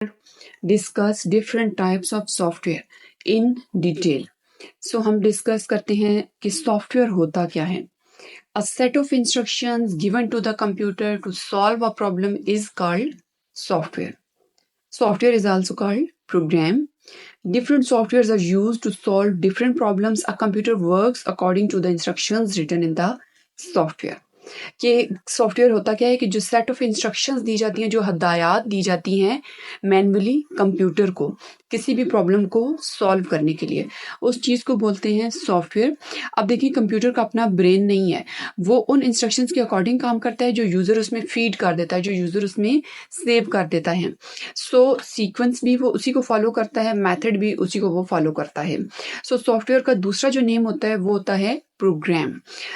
Discuss different types of software in detail. So हम discuss करते हैं कि सॉफ्टवेयर होता क्या है। A set of instructions given to the computer to solve a problem is called software. Software is also called program. Different softwares are used to solve different problems. A computer works according to the instructions written in the software. कि software होता क्या है कि जो set of instructions दी जाती हैं, जो हदायत दी जाती हैं मैनुअली कंप्यूटर को किसी भी प्रॉब्लम को सॉल्व करने के लिए, उस चीज़ को बोलते हैं सॉफ्टवेयर। अब देखिए, कंप्यूटर का अपना ब्रेन नहीं है, वो उन इंस्ट्रक्शंस के अकॉर्डिंग काम करता है जो यूज़र उसमें फीड कर देता है, जो यूज़र उसमें सेव कर देता है। सो सीक्वेंस भी वो उसी को फॉलो करता है, मेथड भी उसी को वो फॉलो करता है। सो सॉफ्टवेयर का दूसरा जो नेम होता है वो होता है प्रोग्राम।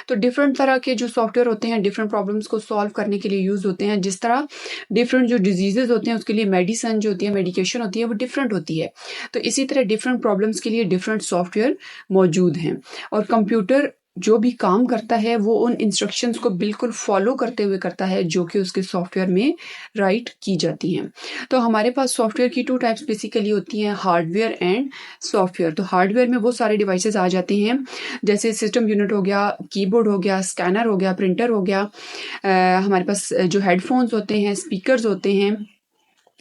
तो डिफरेंट तरह के जो सॉफ्टवेयर होते हैं डिफरेंट प्रॉब्लम्स को सॉल्व करने के लिए यूज होते हैं। जिस तरह डिफरेंट जो डिजीजेज होते हैं उसके लिए मेडिसिन जो होती है, मेडिकेशन होती है, वो डिफरेंट होती है। तो इसी तरह डिफरेंट प्रॉब्लम्स के लिए डिफरेंट सॉफ्टवेयर मौजूद हैं। और कंप्यूटर जो भी काम करता है वो उन इंस्ट्रक्शंस को बिल्कुल फॉलो करते हुए करता है जो कि उसके सॉफ्टवेयर में राइट की जाती हैं। तो हमारे पास सॉफ्टवेयर की 2 टाइप्स बेसिकली होती हैं, हार्डवेयर एंड सॉफ्टवेयर। तो हार्डवेयर में वो सारे डिवाइसेस आ जाते हैं जैसे सिस्टम यूनिट हो गया, कीबोर्ड हो गया, स्कैनर हो गया, प्रिंटर हो गया, हमारे पास जो हेडफोन्स होते हैं, स्पीकर्स होते हैं,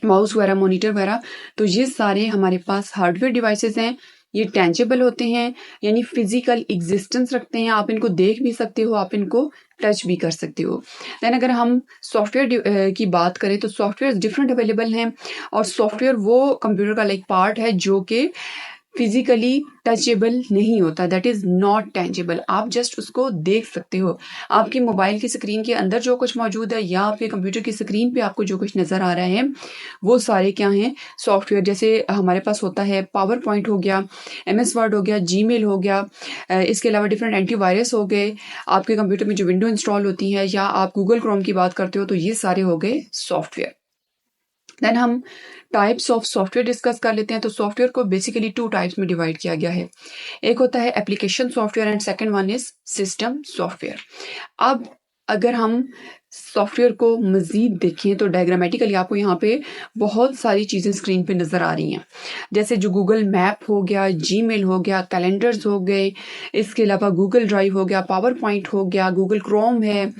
माउस वगैरह, मॉनिटर वगैरह। तो ये सारे हमारे पास हार्डवेयर डिवाइसेस हैं। ये टेंजेबल होते हैं, यानी फिजिकल एग्जिस्टेंस रखते हैं। आप इनको देख भी सकते हो, आप इनको टच भी कर सकते हो। देन अगर हम सॉफ्टवेयर की बात करें तो सॉफ्टवेयर डिफरेंट अवेलेबल हैं। और सॉफ्टवेयर वो कंप्यूटर का लाइक पार्ट है जो कि फिजिकली टचेबल नहीं होता, दैट इज नॉट टेंजेबल। आप जस्ट उसको देख सकते हो। आपकी मोबाइल की स्क्रीन के अंदर जो कुछ मौजूद है या आपके कंप्यूटर की स्क्रीन पे आपको जो कुछ नज़र आ रहा है वो सारे क्या हैं, सॉफ्टवेयर। जैसे हमारे पास होता है पावर पॉइंट हो गया, MS वर्ड हो गया, जीमेल हो गया, इसके अलावा डिफरेंट एंटीवायरस हो गए। आपके कंप्यूटर में जो विंडो इंस्टॉल होती है या आप गूगल क्रोम की बात करते हो तो ये सारे हो गए सॉफ्टवेयर। देन हम टाइप्स ऑफ सॉफ्टवेयर डिस्कस कर लेते हैं। तो सॉफ्टवेयर को बेसिकली 2 टाइप्स में डिवाइड किया गया है। एक होता है application software and second one is system software. अब अगर हम सॉफ्टवेयर को मज़ीद देखें तो डायग्रामेटिकली आपको यहाँ पे बहुत सारी चीज़ें स्क्रीन पे नज़र आ रही हैं। जैसे जो गूगल मैप हो गया, जीमेल हो गया, कैलेंडर्स हो गए, इसके अलावा गूगल ड्राइव हो गया, पावर पॉइंट हो गया, गूगल क्रोम है,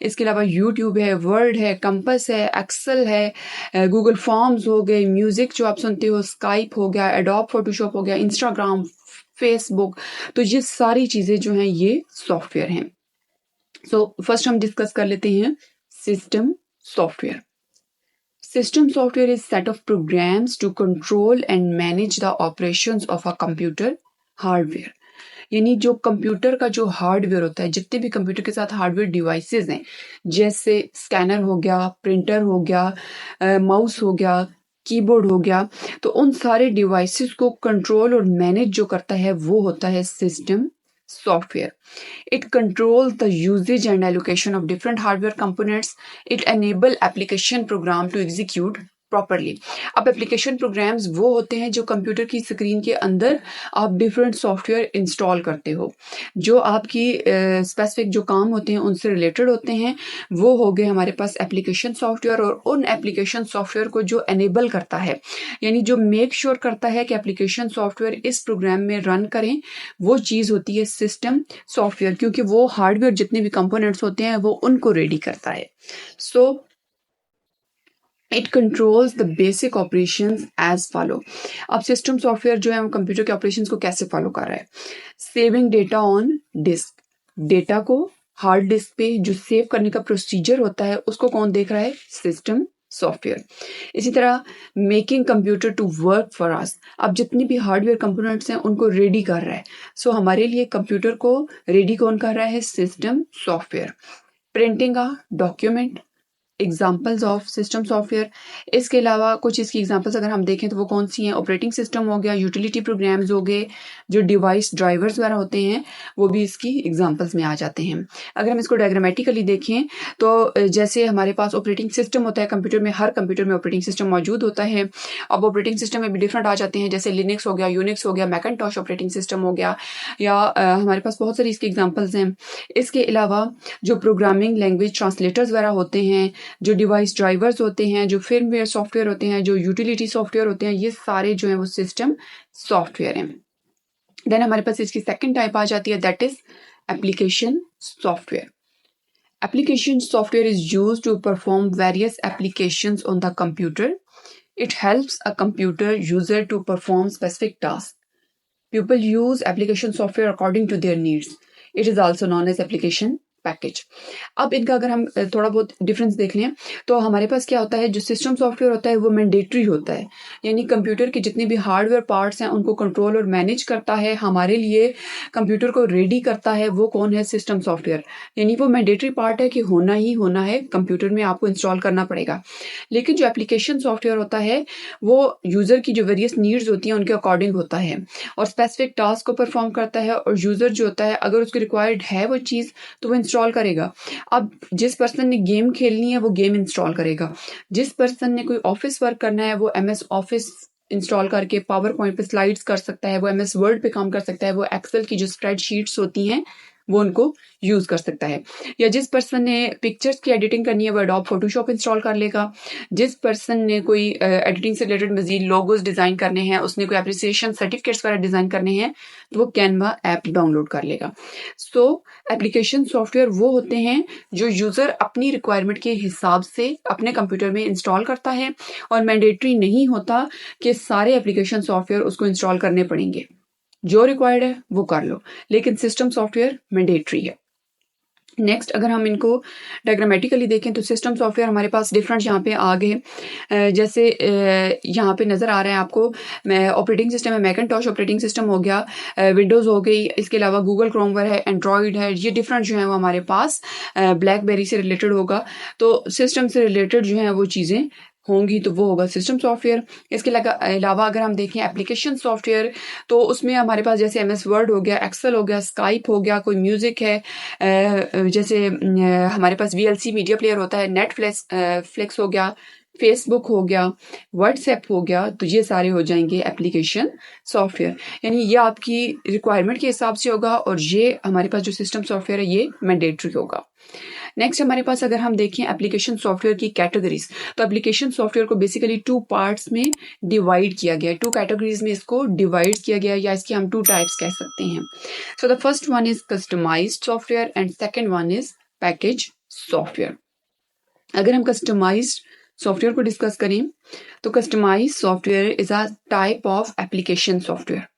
इसके अलावा यूट्यूब है, वर्ड है, कंपस है, एक्सेल है, गूगल फॉर्म्स हो गए, म्यूज़िक जो आप सुनते हो, स्काइप हो गया, एडोब फोटोशॉप हो गया, इंस्टाग्राम, फेसबुक। तो ये सारी चीज़ें जो हैं ये सॉफ्टवेयर हैं। सो फर्स्ट हम डिस्कस कर लेते हैं system software. System software is set of programs to control and manage the operations of a computer hardware. यानी जो कंप्यूटर का जो हार्डवेयर होता है, जितने भी कंप्यूटर के साथ हार्डवेयर डिवाइसेस हैं, जैसे स्कैनर हो गया, प्रिंटर हो गया, माउस हो गया, कीबोर्ड हो गया, तो उन सारे डिवाइसेस को कंट्रोल और मैनेज जो करता है वो होता है system software. It controls the usage and allocation of different hardware components. It enable application program to execute properly. अब एप्लीकेशन प्रोग्राम्स वो होते हैं जो कंप्यूटर की स्क्रीन के अंदर आप डिफरेंट सॉफ्टवेयर इंस्टॉल करते हो, जो आपकी स्पेसिफिक जो काम होते हैं उनसे रिलेटेड होते हैं, वो हो गए हमारे पास एप्लीकेशन सॉफ्टवेयर। और उन एप्लीकेशन सॉफ्टवेयर को जो एनेबल करता है, यानी जो मेक श्योर करता है कि एप्लीकेशन सॉफ्टवेयर इस प्रोग्राम में रन करें, वो चीज़ होती है सिस्टम सॉफ्टवेयर, क्योंकि वो हार्डवेयर जितने भी कंपोनेंट्स होते हैं वो उनको रेडी करता है। So it controls the basic operations as follow. अब सिस्टम सॉफ्टवेयर जो है वो कंप्यूटर के ऑपरेशंस को कैसे फॉलो कर रहा है। Saving data on disk, data को हार्ड डिस्क पे जो सेव करने का प्रोसीजर होता है उसको कौन देख रहा है, सिस्टम सॉफ्टवेयर। इसी तरह making computer to work for us, अब जितनी भी हार्डवेयर कंपोनेंट्स हैं उनको रेडी कर रहा है। सो हमारे लिए कंप्यूटर को रेडी कौन कर रहा है, system software. Printing a document, examples of system software. इसके अलावा कुछ इसकी एग्जाम्पल्स अगर हम देखें तो वो कौन सी हैं, ऑपरेटिंग सिस्टम हो गया, यूटिलिटी प्रोग्राम्स हो गए, जो डिवाइस ड्राइवर्स वगैरह होते हैं वो भी इसकी एग्जाम्पल्स में आ जाते हैं। अगर हम इसको डायग्रामेटिकली देखें तो जैसे हमारे पास ऑपरेटिंग सिस्टम होता है कंप्यूटर में, हर कंप्यूटर में ऑपरेटिंग सिस्टम मौजूद होता है। अब ऑपरेटिंग सिस्टम में भी डिफरेंट आ जाते हैं, जैसे लिनक्स हो गया, यूनिक्स हो गया, मैकिन्टॉश ऑपरेटिंग सिस्टम हो गया, या हमारे पास बहुत सारी इसकी एग्जांपल्स हैं। इसके अलावा जो प्रोग्रामिंग लैंग्वेज ट्रांसलेटर्स वगैरह होते हैं, जो डिवाइस ड्राइवर्स होते हैं, जो फिर्मवेयर सॉफ्टवेयर होते हैं, जो यूटिलिटी सॉफ्टवेयर होते हैं, ये सारे जो हैं वो सिस्टम सॉफ्टवेयर हैं। देन हमारे पास इसकी सेकंड टाइप आ जाती है, that is application software. Application software is used to perform various applications on the computer. It helps a computer user to perform specific tasks. People use application software according to their needs. It is also known as application package. अब इनका अगर हम थोड़ा बहुत difference देख लें तो हमारे पास क्या होता है, जो सिस्टम सॉफ्टवेयर होता है वो मैंडेटरी होता है, यानी कंप्यूटर के जितने भी हार्डवेयर पार्ट्स हैं उनको कंट्रोल और मैनेज करता है, हमारे लिए कंप्यूटर को रेडी करता है, वो कौन है, सिस्टम सॉफ्टवेयर। यानी वो मैंडेटरी पार्ट है कि होना ही होना है, कंप्यूटर में आपको इंस्टॉल करना पड़ेगा। लेकिन जो एप्लीकेशन सॉफ्टवेयर होता है वो यूज़र की जो वेरियस नीड्स होती हैं उनके अकॉर्डिंग होता है और स्पेसिफिक टास्क को परफॉर्म करता है, और यूज़र जो होता है अगर उसको रिक्वायर्ड है वो चीज़ तो वो इंस्टॉल करेगा। अब जिस पर्सन ने गेम खेलनी है वो गेम इंस्टॉल करेगा, जिस पर्सन ने कोई ऑफिस वर्क करना है वो MS ऑफिस इंस्टॉल करके पावर पॉइंट पे स्लाइड्स कर सकता है, वो MS वर्ड पे काम कर सकता है, वो एक्सेल की जो स्प्रेडशीट्स होती हैं वो उनको यूज कर सकता है, या जिस पर्सन ने पिक्चर्स की एडिटिंग करनी है वो एडोब फोटोशॉप इंस्टॉल कर लेगा, जिस पर्सन ने कोई एडिटिंग से रिलेटेड मजीद लोगोज डिजाइन करने हैं, उसने कोई एप्रिसिएशन सर्टिफिकेट्स वगैरह डिजाइन करने हैं तो वो कैनवा ऐप डाउनलोड कर लेगा। सो एप्लीकेशन सॉफ्टवेयर वो होते हैं जो यूजर अपनी रिक्वायरमेंट के हिसाब से अपने कंप्यूटर में इंस्टॉल करता है, और मैंडेटरी नहीं होता कि सारे एप्लीकेशन सॉफ्टवेयर उसको इंस्टॉल करने पड़ेंगे, जो रिक्वायर्ड है वो कर लो, लेकिन सिस्टम सॉफ्टवेयर मैंडेटरी है। नेक्स्ट अगर हम इनको डायग्रामेटिकली देखें तो सिस्टम सॉफ्टवेयर हमारे पास डिफरेंट यहाँ पे आ गए, जैसे यहाँ पे नज़र आ रहा है आपको, ऑपरेटिंग सिस्टम है, मैकिन्टॉश ऑपरेटिंग सिस्टम हो गया, विंडोज़ हो गई, इसके अलावा गूगल क्रोम पर है, एंड्रॉयड है, ये डिफरेंट जो है वो हमारे पास ब्लैकबेरी से रिलेटेड होगा। तो सिस्टम से रिलेटेड जो है वो चीज़ें होंगी तो वो होगा सिस्टम सॉफ्टवेयर। इसके अलावा अगर हम देखें एप्लीकेशन सॉफ्टवेयर तो उसमें हमारे पास जैसे MS वर्ड हो गया, एक्सेल हो गया, स्काइप हो गया, कोई म्यूज़िक है, जैसे हमारे पास VLC मीडिया प्लेयर होता है, नेटफ्लिक्स हो गया, फेसबुक हो गया, व्हाट्सएप हो गया, तो ये सारे हो जाएंगे एप्लीकेशन सॉफ्टवेयर। यानी ये आपकी रिक्वायरमेंट के हिसाब से होगा और ये हमारे पास जो सिस्टम सॉफ्टवेयर है ये मैंडेटरी होगा। नेक्स्ट हमारे पास अगर हम देखें एप्लीकेशन सॉफ्टवेयर की कैटेगरीज, तो एप्लीकेशन सॉफ्टवेयर को बेसिकली 2 पार्ट्स में डिवाइड किया गया है, 2 कैटेगरीज में इसको डिवाइड किया गया है, या इसकी हम 2 टाइप्स कह सकते हैं। So the first one is customized software and second one is package software. अगर हम कस्टमाइज्ड सॉफ्टवेयर को डिस्कस करें तो customized software is a type of application software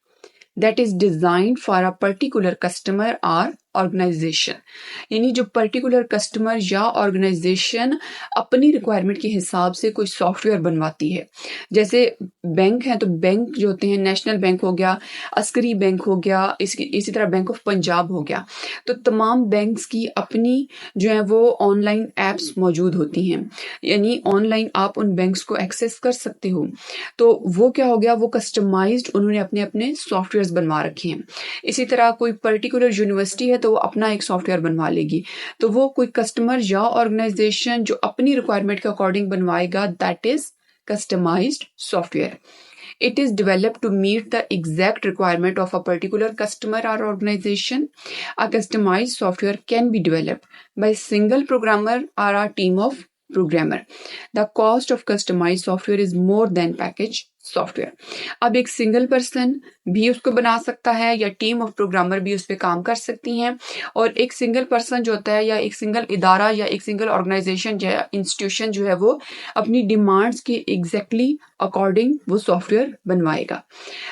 that is designed for a particular customer or organization. यानी जो particular customer या organization अपनी requirement के हिसाब से कोई सॉफ्टवेयर बनवाती है, जैसे बैंक है तो बैंक जो होते हैं, नेशनल बैंक हो गया, अस्करी बैंक हो गया, इसी तरह बैंक ऑफ पंजाब हो गया, तो तमाम बैंक्स की अपनी जो है वो ऑनलाइन एप्स मौजूद होती हैं, यानी ऑनलाइन आप उन बैंक्स को एक्सेस कर सकते हो। तो वो क्या हो गया, वो कस्टमाइज्ड उन्होंने अपने अपने सॉफ्टवेयर्स बनवा रखे हैं। इसी तरह कोई पर्टिकुलर यूनिवर्सिटी है तो वो अपना एक सॉफ्टवेयर बनवा लेगी, तो वो कोई कस्टमर या ऑर्गेनाइजेशन जो अपनी रिक्वायरमेंट के अकॉर्डिंग बनवाएगा, that is customized software. It is developed to meet the exact requirement of a particular customer or organization. A customized software can be developed by a single programmer or a team of programmer. The cost of customized software is more than package software. अब एक single person भी उसको बना सकता है या team of programmer भी उस पर काम कर सकती हैं, और एक सिंगल पर्सन जो होता है या एक सिंगल इदारा या एक सिंगल ऑर्गेनाइजेशन या इंस्टीट्यूशन जो है वो अपनी डिमांड्स के एग्जैक्टली अकॉर्डिंग वो सॉफ्टवेयर बनवाएगा।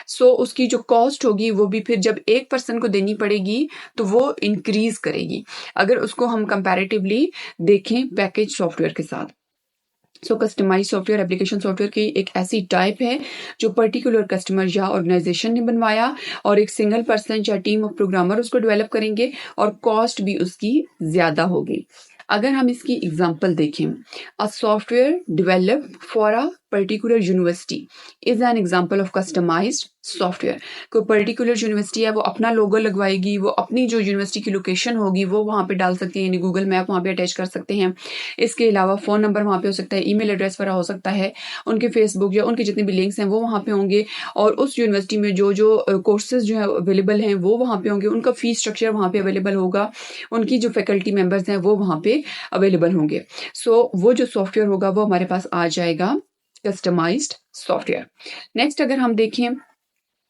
सो उसकी जो कॉस्ट होगी वो भी फिर जब एक पर्सन को देनी पड़ेगी तो वो इंक्रीज करेगी, अगर उसको हम कंपैरेटिवली देखें पैकेज सॉफ्टवेयर के साथ। सो कस्टमाइज सॉफ्टवेयर एप्लीकेशन सॉफ्टवेयर की एक ऐसी टाइप है जो पर्टिकुलर कस्टमर या ऑर्गेनाइजेशन ने बनवाया और एक सिंगल पर्सन या टीम ऑफ प्रोग्रामर उसको डेवलप करेंगे और कॉस्ट भी उसकी ज्यादा होगी। अगर हम इसकी एग्जांपल देखें, a software developed for a particular university is an example of customized software. कोई पर्टिकुलर यूनिवर्सिटी है, वो अपना लोगो लगवाएगी, वो अपनी जो यूनिवर्सिटी की लोकेशन होगी वो वहाँ पे डाल सकती है, यानी गूगल मैप वहाँ पे अटैच कर सकते हैं। इसके अलावा फ़ोन नंबर वहाँ पे हो सकता है, ईमेल एड्रेस वगैरह हो सकता है, उनके फेसबुक या उनके जितने भी लिंक्स हैं वो वहाँ पे होंगे, और उस यूनिवर्सिटी में जो जो कोर्सेज जो है अवेलेबल हैं वो वहाँ पे होंगे, उनका फीस स्ट्रक्चर वहाँ पे अवेलेबल होगा, उनकी जो फैकल्टी मेंबर्स हैं वो वहाँ पे अवेलेबल होंगे। सो वो जो सॉफ्टवेयर होगा वो हमारे पास आ जाएगा कस्टमाइज्ड सॉफ्टवेयर। नेक्स्ट अगर हम देखें,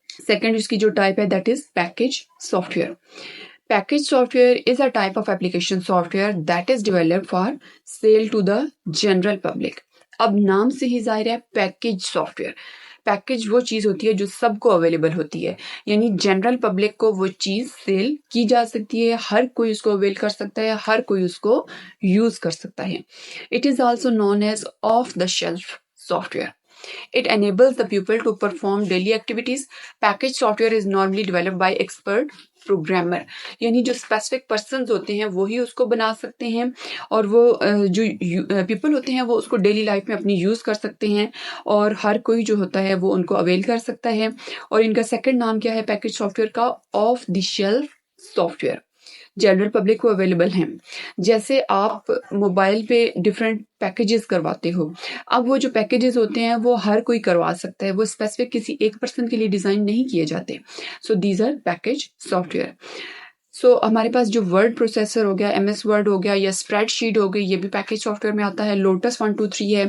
सेकेंड इसकी जो टाइप है that is package software. Package software is a type of application software that is developed for sale to the general public. अब नाम से ही जाहिर है पैकेज सॉफ्टवेयर, पैकेज वो चीज़ होती है जो सबको अवेलेबल होती है, यानी जनरल पब्लिक को वो चीज़ सेल की जा सकती है, हर कोई उसको अवेल कर सकता है, हर कोई उसको यूज़ कर सकता है। It is also known as off the shelf software. It enables the pupil to perform daily activities. Package software is normally developed by expert programmer, यानी जो स्पेसिफिक पर्सन होते हैं वो ही उसको बना सकते हैं, और वो जो पीपल होते हैं वो उसको डेली लाइफ में अपनी यूज़ कर सकते हैं, और हर कोई जो होता है वो उनको अवेल कर सकता है। और इनका सेकंड नाम क्या है पैकेज सॉफ्टवेयर का? Of the shelf software, general public को अवेलेबल हैं। जैसे आप मोबाइल पे डिफरेंट पैकेजेस करवाते हो, अब वो जो पैकेजेस होते हैं वो हर कोई करवा सकता है, वो स्पेसिफिक किसी एक पर्सन के लिए डिज़ाइन नहीं किए जाते। So these are package software. So हमारे पास जो वर्ड प्रोसेसर हो गया, एमएस वर्ड हो गया, या स्प्रेडशीट हो गई, ये भी पैकेज सॉफ्टवेयर में आता है। लोटस 123 है,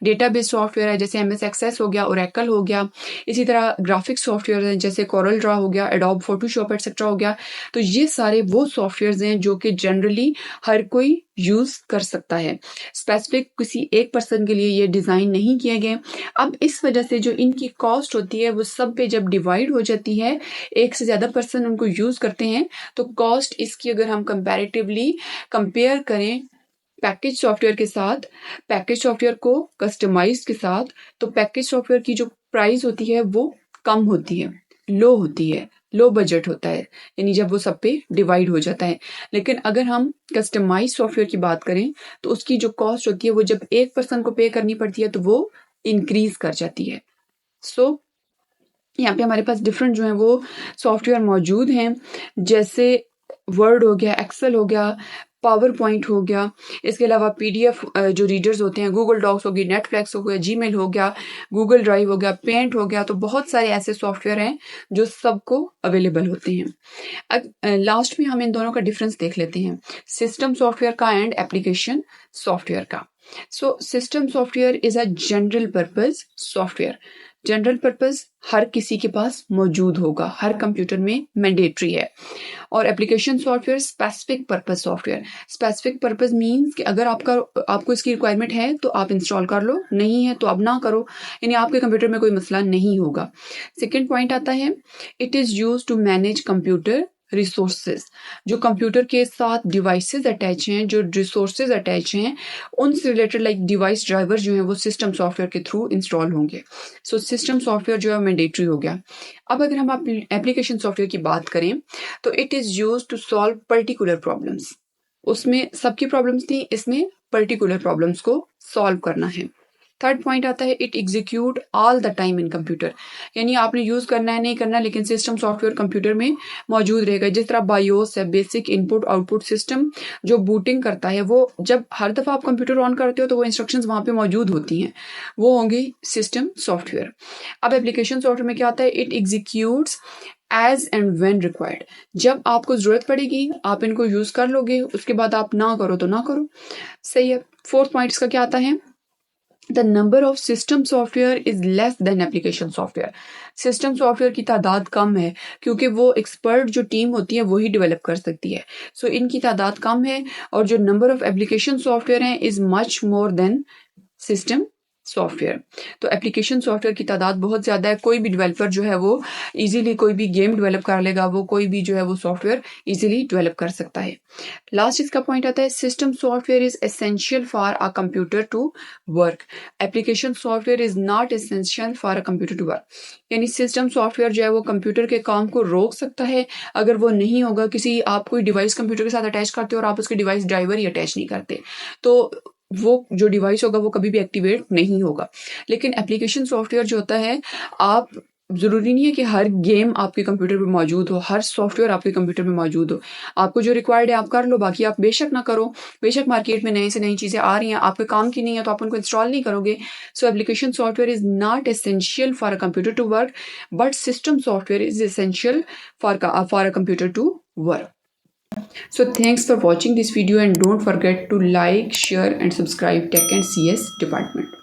डेटाबेस सॉफ्टवेयर है जैसे एमएस एक्सेस हो गया, ओरेकल हो गया। इसी तरह ग्राफिक्स सॉफ्टवेयर है जैसे कोरल ड्रा हो गया, एडोब फोटोशॉप एक्सेट्रा हो गया। तो ये सारे वो सॉफ्टवेयर्स हैं जो कि जनरली हर कोई यूज कर सकता है, स्पेसिफिक किसी एक पर्सन के लिए ये डिज़ाइन नहीं किए गए। अब इस वजह से जो इनकी कॉस्ट होती है वो सब पे जब डिवाइड हो जाती है, एक से ज़्यादा पर्सन उनको यूज़ करते हैं, तो कॉस्ट इसकी अगर हम कंपैरेटिवली कंपेयर करें पैकेज सॉफ्टवेयर के साथ, पैकेज सॉफ्टवेयर को कस्टमाइज के साथ, तो पैकेज सॉफ्टवेयर की जो प्राइस होती है वो कम होती है, लो होती है, लो बजट होता है, यानी जब वो सब पे डिवाइड हो जाता है। लेकिन अगर हम कस्टमाइज सॉफ्टवेयर की बात करें तो उसकी जो कॉस्ट होती है वो जब एक पर्सन को पे करनी पड़ती है तो वो इंक्रीज कर जाती है। सो यहाँ पे हमारे पास डिफरेंट जो है वो सॉफ्टवेयर मौजूद हैं, जैसे वर्ड हो गया, एक्सेल हो गया, पावर पॉइंट हो गया, इसके अलावा पीडीएफ जो रीडर्स होते हैं, गूगल डॉक्स हो गई, नेटफ्लिक्स हो गया, जीमेल हो गया, गूगल ड्राइव हो गया, पेंट हो गया। तो बहुत सारे ऐसे सॉफ्टवेयर हैं जो सबको अवेलेबल होते हैं। अब लास्ट में हम इन दोनों का डिफरेंस देख लेते हैं, सिस्टम सॉफ्टवेयर का एंड एप्लीकेशन सॉफ्टवेयर का। So system software is a general purpose software. General purpose हर किसी के पास मौजूद होगा, हर कंप्यूटर में मैंडेटरी है। और application software specific purpose software. Specific purpose means कि अगर आपको इसकी रिक्वायरमेंट है तो आप इंस्टॉल कर लो, नहीं है तो आप ना करो, यानी आपके कंप्यूटर में कोई मसला नहीं होगा। सेकेंड पॉइंट आता है, it is use to manage computer resources. जो कंप्यूटर के साथ डिवाइसेस अटैच हैं, जो रिसोर्सेज अटैच हैं, उनसे रिलेटेड लाइक डिवाइस ड्राइवर जो हैं वो सिस्टम सॉफ्टवेयर के थ्रू इंस्टॉल होंगे। सो सिस्टम सॉफ्टवेयर जो है मैंडेटरी हो गया। अब अगर हम एप्लीकेशन सॉफ्टवेयर की बात करें तो it is use to solve particular problems. उसमें सबकी प्रॉब्लम्स थी, इसमें पर्टिकुलर प्रॉब्लम्स को सॉल्व करना है। थर्ड पॉइंट आता है, it execute all the time in computer, यानी आपने यूज़ करना है नहीं करना, लेकिन सिस्टम सॉफ्टवेयर कंप्यूटर में मौजूद रहेगा। जिस तरह बायोस है, बेसिक इनपुट आउटपुट सिस्टम, जो बूटिंग करता है, वो जब हर दफ़ा आप कंप्यूटर ऑन करते हो तो वो इंस्ट्रक्शंस वहाँ पे मौजूद होती हैं, वो होंगी सिस्टम सॉफ्टवेयर। अब एप्लीकेशन सॉफ्टवेयर में क्या आता है, it executes as and when required. जब आपको ज़रूरत पड़ेगी आप इनको यूज़ कर लोगे, उसके बाद आप ना करो तो ना करो। सही है। फोर्थ पॉइंट इसका क्या आता है, the number of system software is less than application software. System software की तादाद कम है क्योंकि वो एक्सपर्ट जो टीम होती है वही डेवलप कर सकती है। सो इनकी तादाद कम है, और जो नंबर ऑफ एप्लीकेशन सॉफ्टवेयर हैं is much more than system software. तो एप्लीकेशन सॉफ्टवेयर की तादाद बहुत ज़्यादा है। कोई भी डेवलपर जो है वो ईज़िली कोई भी गेम डेवलप कर लेगा, वो कोई भी जो है वो सॉफ्टवेयर ईज़िली डेवलप कर सकता है। लास्ट इसका पॉइंट आता है system software is essential for a computer to work. Application software is not essential for a computer to work. यानी सिस्टम सॉफ्टवेयर जो है वो कंप्यूटर के काम को रोक सकता है अगर वो नहीं होगा। किसी आप कोई डिवाइस कंप्यूटर के साथ अटैच करते हो और आप उसके डिवाइस ड्राइवर ही अटैच नहीं करते, तो वो जो डिवाइस होगा वो कभी भी एक्टिवेट नहीं होगा। लेकिन एप्लीकेशन सॉफ्टवेयर जो होता है, आप ज़रूरी नहीं है कि हर गेम आपके कंप्यूटर पे मौजूद हो, हर सॉफ्टवेयर आपके कंप्यूटर में मौजूद हो। आपको जो रिक्वायर्ड है आप कर लो, बाकी आप बेशक ना करो। बेशक मार्केट में नई से नई चीज़ें आ रही हैं, आपके काम की नहीं है तो आप उनको इंस्टॉल नहीं करोगे। So application software is not essential for a computer to work, but system software is essential for a computer to work. So thanks for watching this video and don't forget to like, share and subscribe Tech and CS department.